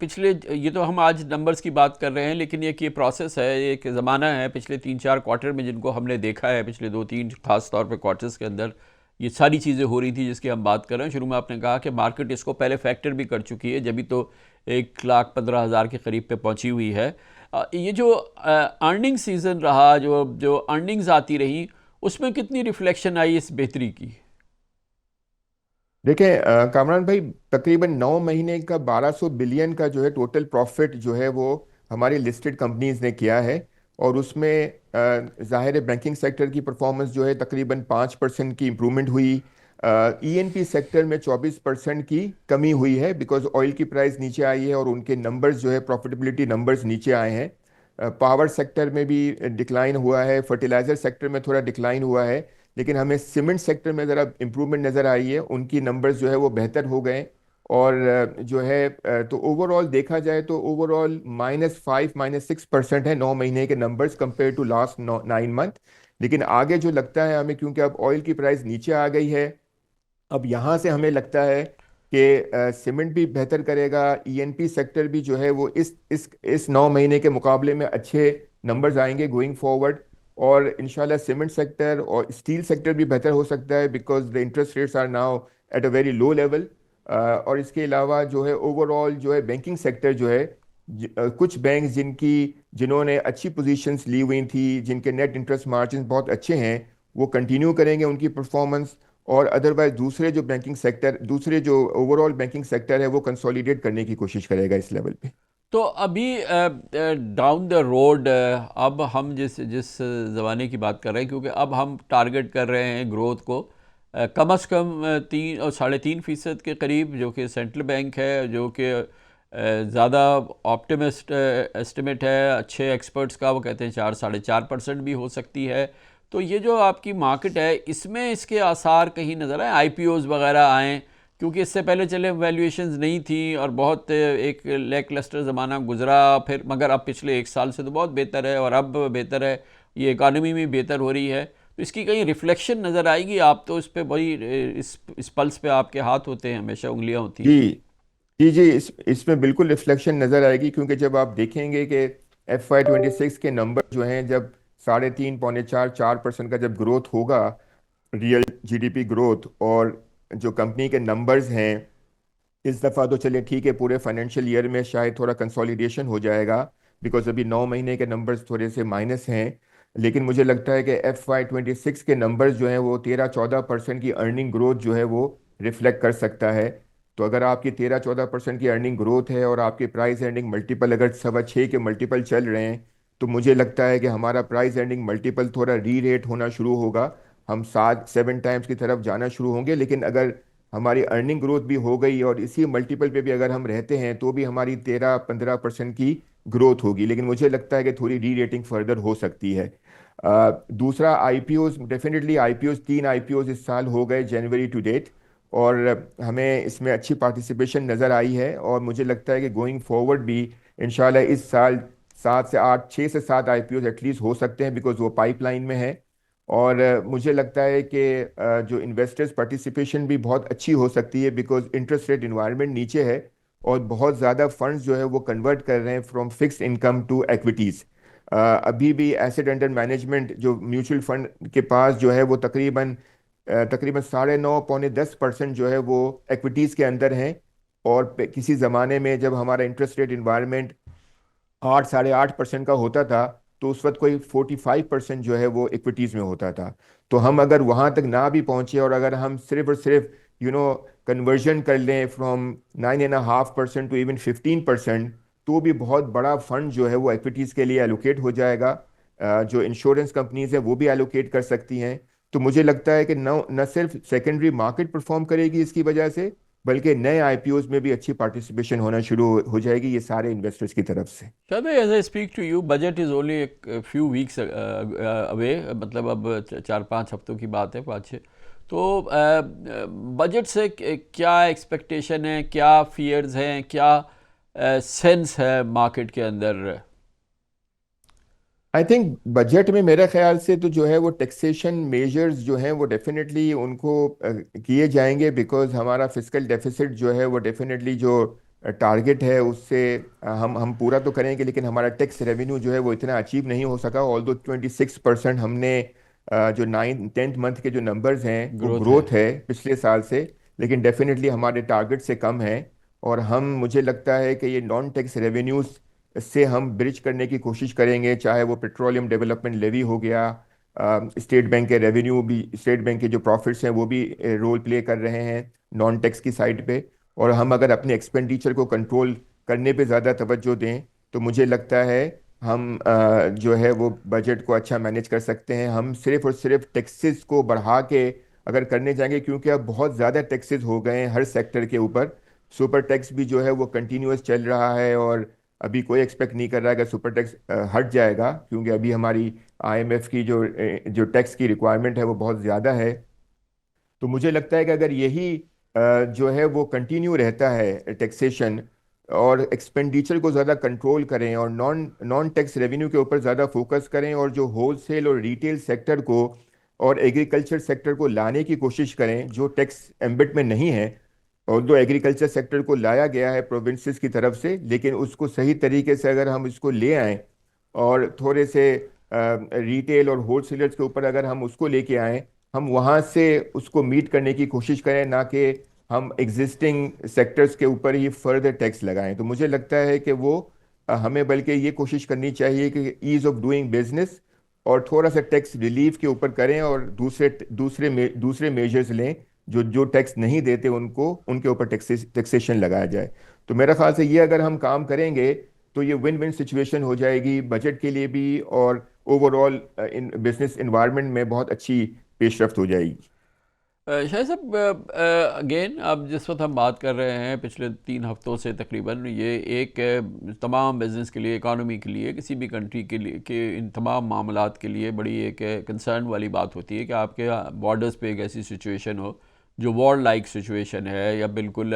Speaker 1: पिछले, ये तो हम आज नंबर्स की बात कर रहे हैं, लेकिन ये प्रोसेस है, एक ज़माना है पिछले 3-4 क्वार्टर में जिनको हमने देखा है, पिछले 2-3 खास तौर पे क्वार्टर्स के अंदर ये सारी चीज़ें हो रही थी जिसकी हम बात कर रहे हैं। शुरू में आपने कहा कि मार्केट इसको पहले फैक्टर भी कर चुकी है, जब भी तो 1,15,000 के करीब पे पहुंची हुई है। ये जो अर्निंग सीज़न रहा, जो अर्निंग्स आती रही, उसमें कितनी रिफ्लेक्शन आई इस बेहतरी की?
Speaker 2: देखें कामरान भाई, तकरीबन 9 महीने का 1200 बिलियन का जो है टोटल प्रॉफिट जो है वो हमारी लिस्टेड कंपनीज ने किया है। और उसमें ज़ाहिर है बैंकिंग सेक्टर की परफॉर्मेंस जो है तकरीबन 5% की इम्प्रूवमेंट हुई। ईएनपी सेक्टर में 24% की कमी हुई है, बिकॉज ऑयल की प्राइस नीचे आई है और उनके नंबर्स जो है प्रॉफिटेबिलिटी नंबर्स नीचे आए हैं। पावर सेक्टर में भी डिक्लाइन हुआ है, फर्टिलाइज़र सेक्टर में थोड़ा डिक्लाइन हुआ है। लेकिन हमें सीमेंट सेक्टर में ज़रा इम्प्रूवमेंट नज़र आई है, उनकी नंबर्स जो है वो बेहतर हो गए। और जो है तो ओवरऑल देखा जाए तो ओवरऑल -5 -6% है 9 महीने के numbers compare to last 9 month. लेकिन आगे जो लगता है हमें, क्योंकि अब ऑयल की प्राइस नीचे आ गई है, अब यहाँ से हमें लगता है कि सीमेंट भी बेहतर करेगा, ईएनपी सेक्टर भी जो है वो इस 9 महीने के मुकाबले में अच्छे नंबर्स आएंगे गोइंग फॉरवर्ड। और इंशाल्लाह सीमेंट सेक्टर और स्टील सेक्टर भी बेहतर हो सकता है because the interest rates are now at a very low level. और इसके अलावा जो है ओवरऑल जो है बैंकिंग सेक्टर जो है, कुछ बैंक जिन्होंने अच्छी पोजीशंस ली हुई थी, जिनके नेट इंटरेस्ट मार्जिन बहुत अच्छे हैं, वो कंटिन्यू करेंगे उनकी परफॉर्मेंस। और अदरवाइज दूसरे जो ओवरऑल बैंकिंग सेक्टर है वो कंसोलिडेट करने की कोशिश करेगा इस लेवल पे।
Speaker 1: तो अभी डाउन द रोड अब हम जिस जिस ज़माने की बात कर रहे हैं, क्योंकि अब हम टारगेट कर रहे हैं ग्रोथ को कम से कम 3 और 3.5% के करीब, जो कि सेंट्रल बैंक है, जो कि ज़्यादा ऑप्टिमिस्ट एस्टिमेट है अच्छे एक्सपर्ट्स का, वो कहते हैं 4-4.5% भी हो सकती है। तो ये जो आपकी मार्केट है, इसमें इसके आसार कहीं नज़र आए, आईपीओज़ वगैरह आएँ, क्योंकि इससे पहले चले वैल्यूएशंस नहीं थी और बहुत एक लैकलस्टर ज़माना गुजरा, फिर मगर अब पिछले 1 साल से तो बहुत बेहतर है और अब बेहतर है, ये इकानमी में बेहतर हो रही है। तो इसकी कहीं रिफ्लेक्शन नज़र आएगी? आप तो इस पे बड़ी इस पल्स पे आपके हाथ होते हैं, हमेशा उंगलियां होती हैं।
Speaker 2: जी जी जी, इसमें बिल्कुल रिफ्लेक्शन नज़र आएगी, क्योंकि जब आप देखेंगे कि FY 26 के नंबर जो हैं, जब 3.5 पौने 4% का जब ग्रोथ होगा, रियल जीडीपी ग्रोथ, और जो कंपनी के नंबर्स हैं इस दफ़ा, तो चलिए ठीक है, पूरे फाइनेंशियल ईयर में शायद थोड़ा कंसोलिडेशन हो जाएगा बिकॉज अभी 9 महीने के नंबर्स थोड़े से माइनस हैं। लेकिन मुझे लगता है कि FY 26 के नंबर्स जो हैं वो 13-14% की अर्निंग ग्रोथ जो है वो रिफ्लेक्ट कर सकता है। तो अगर आपकी 13-14% की अर्निंग ग्रोथ है और आपके प्राइस एंडिंग मल्टीपल अगर 6.25 के मल्टीपल चल रहे हैं, तो मुझे लगता है कि हमारा प्राइस एंडिंग मल्टीपल थोड़ा री रेट होना शुरू होगा, हम 7-7 टाइम्स की तरफ जाना शुरू होंगे। लेकिन अगर हमारी अर्निंग ग्रोथ भी हो गई और इसी मल्टीपल पे भी अगर हम रहते हैं, तो भी हमारी 13-15% की ग्रोथ होगी। लेकिन मुझे लगता है कि थोड़ी री रेटिंग फर्दर हो सकती है। दूसरा आईपीओज, डेफिनेटली आईपीओज, 3 आईपीओज इस साल हो गए जनवरी टू डेट, और हमें इसमें अच्छी पार्टिसिपेशन नज़र आई है। और मुझे लगता है कि गोइंग फॉरवर्ड भी इंशाल्लाह इस साल 7 से 8, 6 से 7 आईपीओज एटलीस्ट हो सकते हैं, बिकॉज वो पाइपलाइन में है। और मुझे लगता है कि जो इन्वेस्टर्स पार्टिसिपेशन भी बहुत अच्छी हो सकती है, बिकॉज इंटरेस्ट रेट इन्वायरमेंट नीचे है और बहुत ज़्यादा फंड्स जो है वो कन्वर्ट कर रहे हैं from fixed income to equities. अभी भी एसेट अंडर मैनेजमेंट जो म्यूचुअल फंड के पास जो है वो तकरीबन 9.5 पौने 10% जो है वो एक्विटीज़ के अंदर हैं। और किसी ज़माने में जब हमारा इंटरेस्ट रेट इन्वायरमेंट 8-8.5% का होता था, तो उस वक्त कोई 45% जो है वो इक्विटीज़ में होता था। तो हम अगर वहाँ तक ना भी पहुँचे और अगर हम सिर्फ और सिर्फ कन्वर्जन कर लें फ्रॉम 9.5% टू इवन 15%, तो भी बहुत बड़ा फंड जो है वो इक्विटीज़ के लिए एलोकेट हो जाएगा। जो इंश्योरेंस कंपनीज हैं वो भी एलोकेट कर सकती हैं। तो मुझे लगता है कि न न सिर्फ सेकेंडरी मार्केट परफॉर्म करेगी इसकी वजह से, बल्कि नए आईपीओज में भी अच्छी पार्टिसिपेशन होना शुरू हो जाएगी ये सारे इन्वेस्टर्स की तरफ से।
Speaker 1: शायद भाई, as I speak to you, budget is only एक फ्यू वीक्स अवे, मतलब अब 4-5 हफ्तों की बात है, 5-6। तो बजट से क्या एक्सपेक्टेशन है, क्या फियर्स हैं, क्या सेंस है मार्केट के अंदर?
Speaker 2: आई थिंक बजट में मेरे ख्याल से तो जो है वो टैक्सेशन मेजर्स जो हैं वो डेफिनेटली उनको किए जाएंगे, बिकॉज हमारा फिस्कल डेफिसिट जो है वो डेफिनेटली जो टारगेट है उससे हम पूरा तो करेंगे, लेकिन हमारा टैक्स रेवेन्यू जो है वो इतना अचीव नहीं हो सका। ऑल्दो 26% हमने जो 9th-10th मंथ के जो नंबर्स हैं वो
Speaker 1: ग्रोथ है।
Speaker 2: ग्रोथ है पिछले साल से, लेकिन डेफिनेटली हमारे टारगेट से कम है। और हम, मुझे लगता है कि ये नॉन टैक्स रेवेन्यूज से हम ब्रिज करने की कोशिश करेंगे, चाहे वो पेट्रोलियम डेवलपमेंट लेवी हो गया, स्टेट बैंक के रेवेन्यू भी, स्टेट बैंक के जो प्रॉफिट्स हैं वो भी रोल प्ले कर रहे हैं नॉन टैक्स की साइड पे। और हम अगर अपने एक्सपेंडिचर को कंट्रोल करने पे ज़्यादा तवज्जो दें, तो मुझे लगता है हम जो है वो बजट को अच्छा मैनेज कर सकते हैं। हम सिर्फ और सिर्फ टैक्सेस को बढ़ा के अगर करने जाएंगे, क्योंकि अब बहुत ज़्यादा टैक्सेस हो गए हैं हर सेक्टर के ऊपर, सुपर टैक्स भी जो है वो कंटिन्यूअस चल रहा है, और अभी कोई एक्सपेक्ट नहीं कर रहा है कि सुपर टैक्स हट जाएगा, क्योंकि अभी हमारी IMF की जो टैक्स की रिक्वायरमेंट है वो बहुत ज़्यादा है। तो मुझे लगता है कि अगर यही जो है वो कंटिन्यू रहता है टैक्सेशन, और एक्सपेंडिचर को ज़्यादा कंट्रोल करें और नॉन नॉन टैक्स रेवेन्यू के ऊपर ज़्यादा फोकस करें, और जो होलसेल और रिटेल सेक्टर को और एग्रीकल्चर सेक्टर को लाने की कोशिश करें जो टैक्स एम्बिट में नहीं है। और जो एग्रीकल्चर सेक्टर को लाया गया है प्रोविंसेस की तरफ से, लेकिन उसको सही तरीके से अगर हम इसको ले आएँ और थोड़े से रिटेल और होलसेलर्स के ऊपर अगर हम उसको लेके आएँ, हम वहाँ से उसको मीट करने की कोशिश करें, ना कि हम एग्जिस्टिंग सेक्टर्स के ऊपर ही फर्दर टैक्स लगाएं। तो मुझे लगता है कि वो हमें बल्कि ये कोशिश करनी चाहिए कि ईज ऑफ डूइंग बिजनेस और थोड़ा सा टैक्स रिलीफ के ऊपर करें, और दूसरे मेजर्स लें जो जो टैक्स नहीं देते उनको उनके ऊपर टैक्सेशन लगाया जाए। तो मेरा ख्याल से ये अगर हम काम करेंगे तो ये विन विन सिचुएशन हो जाएगी बजट के लिए भी, और ओवरऑल इन बिजनेस इन्वायरमेंट में बहुत अच्छी पेशरफ्त हो जाएगी।
Speaker 1: शायद साहब, अगेन अब जिस वक्त हम बात कर रहे हैं पिछले 3 हफ्तों से तकरीबन, ये एक तमाम बिज़नेस के लिए, इकानमी के लिए, किसी भी कंट्री के लिए के इन तमाम मामलात के लिए बड़ी एक कंसर्न वाली बात होती है कि आपके बॉर्डर्स पे एक ऐसी सिचुएशन हो जो वॉर लाइक सिचुएशन है, या बिल्कुल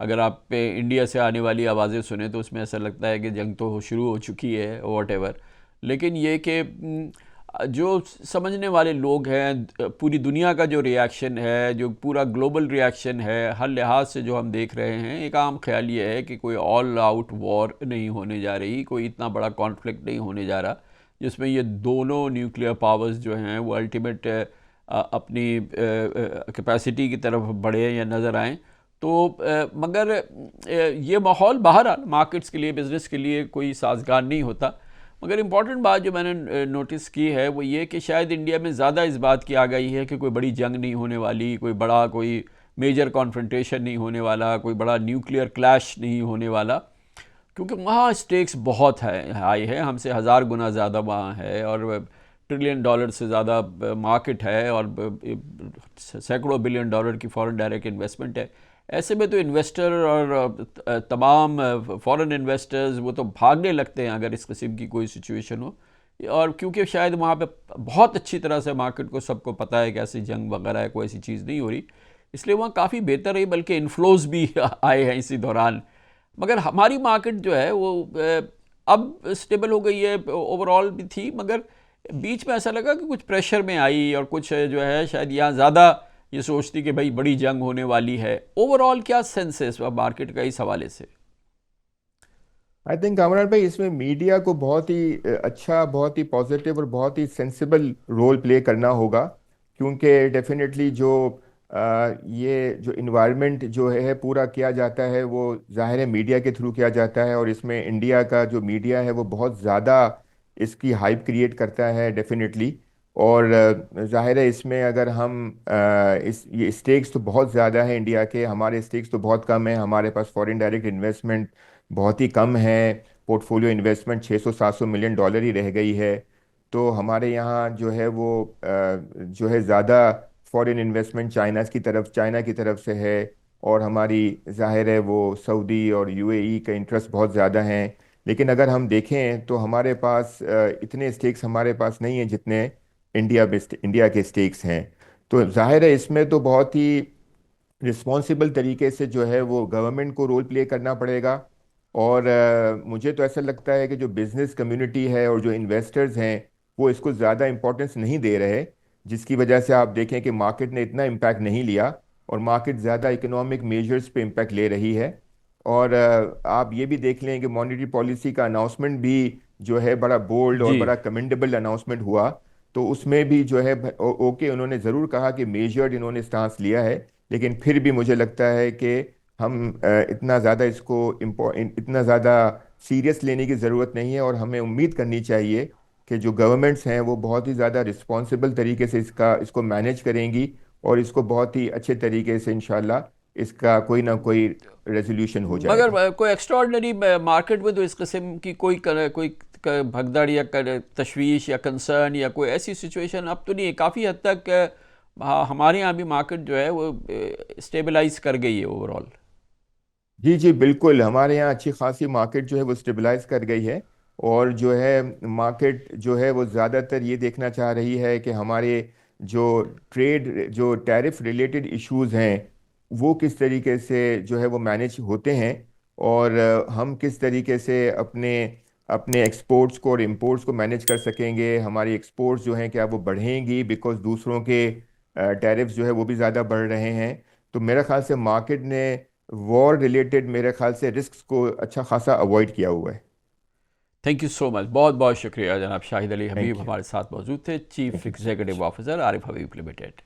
Speaker 1: अगर आप पे इंडिया से आने वाली आवाज़ें सुने तो उसमें ऐसा लगता है कि जंग तो शुरू हो चुकी है वॉट एवर। लेकिन ये कि जो समझने वाले लोग हैं, पूरी दुनिया का जो रिएक्शन है, जो पूरा ग्लोबल रिएक्शन है, हर लिहाज से जो हम देख रहे हैं, एक आम ख्याल ये है कि कोई ऑल आउट वॉर नहीं होने जा रही, कोई इतना बड़ा कॉन्फ्लिक्ट नहीं होने जा रहा जिसमें ये दोनों न्यूक्लियर पावर्स जो हैं वो अल्टीमेट अपनी कैपेसिटी की तरफ बढ़े या नज़र आएँ। तो मगर ये माहौल बहरहाल मार्केट्स के लिए, बिज़नेस के लिए कोई साजगार नहीं होता। मगर इम्पॉर्टेंट बात जो मैंने नोटिस की है वो ये कि शायद इंडिया में ज़्यादा इस बात की आ गई है कि कोई बड़ी जंग नहीं होने वाली, कोई मेजर कॉन्फ्रंटेशन नहीं होने वाला, कोई बड़ा न्यूक्लियर क्लैश नहीं होने वाला, क्योंकि वहाँ स्टेक्स बहुत हाई है, हमसे 1000 गुना ज़्यादा वहाँ है, और ट्रिलियन डॉलर से ज़्यादा मार्केट है, और सैकड़ों बिलियन डॉलर की फॉरेन डायरेक्ट इन्वेस्टमेंट है। ऐसे में तो इन्वेस्टर और तमाम फॉरेन इन्वेस्टर्स वो तो भागने लगते हैं अगर इस किस्म की कोई सिचुएशन हो, और क्योंकि शायद वहाँ पे बहुत अच्छी तरह से मार्केट को सबको पता है कि ऐसी जंग वगैरह है, कोई ऐसी चीज़ नहीं हो रही, इसलिए वहाँ काफ़ी बेहतर रही, बल्कि इन्फ्लोज भी आए हैं इसी दौरान। मगर हमारी मार्केट जो है वो अब स्टेबल हो गई है, ओवरऑल भी थी, मगर बीच में ऐसा लगा कि कुछ प्रेशर में आई, और कुछ जो है शायद यहाँ ज़्यादा ये सोचती कि भाई बड़ी जंग होने वाली है। ओवरऑल क्या सेंस है इस मार्केट का इस हवाले से?
Speaker 2: आई थिंक कामरान भाई, इसमें मीडिया को बहुत ही अच्छा, बहुत ही पॉजिटिव और बहुत ही सेंसिबल रोल प्ले करना होगा, क्योंकि डेफिनेटली जो ये जो इन्वायरमेंट जो है पूरा किया जाता है वो ज़ाहिर है मीडिया के थ्रू किया जाता है, और इसमें इंडिया का जो मीडिया है वो बहुत ज़्यादा इसकी हाइप क्रिएट करता है डेफिनेटली। और ज़ाहिर है इसमें अगर हम इस ये स्टेक्स तो बहुत ज़्यादा है इंडिया के, हमारे स्टेक्स तो बहुत कम है, हमारे पास फॉरेन डायरेक्ट इन्वेस्टमेंट बहुत ही कम है, पोर्टफोलियो इन्वेस्टमेंट 600-700 मिलियन डॉलर ही रह गई है। तो हमारे यहाँ जो है वो जो है ज़्यादा फॉरेन इन्वेस्टमेंट चाइना की तरफ से है, और हमारी ज़ाहिर है वो सऊदी और यूएई का इंटरेस्ट बहुत ज़्यादा हैं। लेकिन अगर हम देखें तो हमारे पास इतने स्टेक्स हमारे पास नहीं हैं जितने इंडिया के स्टेक्स हैं। तो जाहिर है इसमें तो बहुत ही रिस्पॉन्सिबल तरीके से जो है वो गवर्नमेंट को रोल प्ले करना पड़ेगा। और मुझे तो ऐसा लगता है कि जो बिजनेस कम्युनिटी है और जो इन्वेस्टर्स हैं वो इसको ज़्यादा इम्पोर्टेंस नहीं दे रहे, जिसकी वजह से आप देखें कि मार्केट ने इतना इम्पैक्ट नहीं लिया, और मार्केट ज़्यादा इकोनॉमिक मेजर्स पे इम्पैक्ट ले रही है। और आप ये भी देख लें कि मॉनेटरी पॉलिसी का अनाउंसमेंट भी जो है बड़ा बोल्ड और
Speaker 1: जी।
Speaker 2: बड़ा कमेंडेबल अनाउंसमेंट हुआ। तो उसमें भी जो है ओके, उन्होंने ज़रूर कहा कि मेजर्ड इन्होंने स्टांस लिया है, लेकिन फिर भी मुझे लगता है कि हम इतना ज़्यादा इतना ज़्यादा सीरियस लेने की ज़रूरत नहीं है, और हमें उम्मीद करनी चाहिए कि जो गवर्नमेंट्स हैं वो बहुत ही ज़्यादा रिस्पॉन्सिबल तरीके से इसको मैनेज करेंगी, और इसको बहुत ही अच्छे तरीके से इंशाल्लाह इसका कोई ना कोई रेजोल्यूशन हो
Speaker 1: मगर
Speaker 2: जाएगा।
Speaker 1: कोई एक्स्ट्राऑर्डिनरी मार्केट में तो इस किस्म की कोई भगदड़ या तशवीश या कंसर्न या कोई ऐसी सिचुएशन अब तो नहीं है। काफ़ी हद तक हमारे यहाँ भी मार्केट जो है वो स्टेबलाइज कर गई है ओवरऑल।
Speaker 2: जी जी बिल्कुल, हमारे यहाँ अच्छी खासी मार्केट जो है वो स्टेबलाइज कर गई है, और जो है मार्केट जो है वो ज़्यादातर ये देखना चाह रही है कि हमारे जो टैरिफ रिलेटेड इश्यूज हैं वो किस तरीके से जो है वो मैनेज होते हैं, और हम किस तरीके से अपने अपने एक्सपोर्ट्स को और इंपोर्ट्स को मैनेज कर सकेंगे। हमारी एक्सपोर्ट्स जो हैं क्या वो बढ़ेंगी, बिकॉज दूसरों के टैरिफ्स जो है वो भी ज़्यादा बढ़ रहे हैं। तो मेरा ख्याल से मार्केट ने वॉर रिलेटेड मेरे ख्याल से रिस्क को अच्छा खासा अवॉइड किया हुआ है।
Speaker 1: थैंक यू सो मच, बहुत बहुत शुक्रिया जनाब। Shahid Ali
Speaker 2: thank
Speaker 1: Habib
Speaker 2: you.
Speaker 1: हमारे साथ मौजूद थे, chief
Speaker 2: thank you so much.
Speaker 1: Executive officer Arif Habib limited.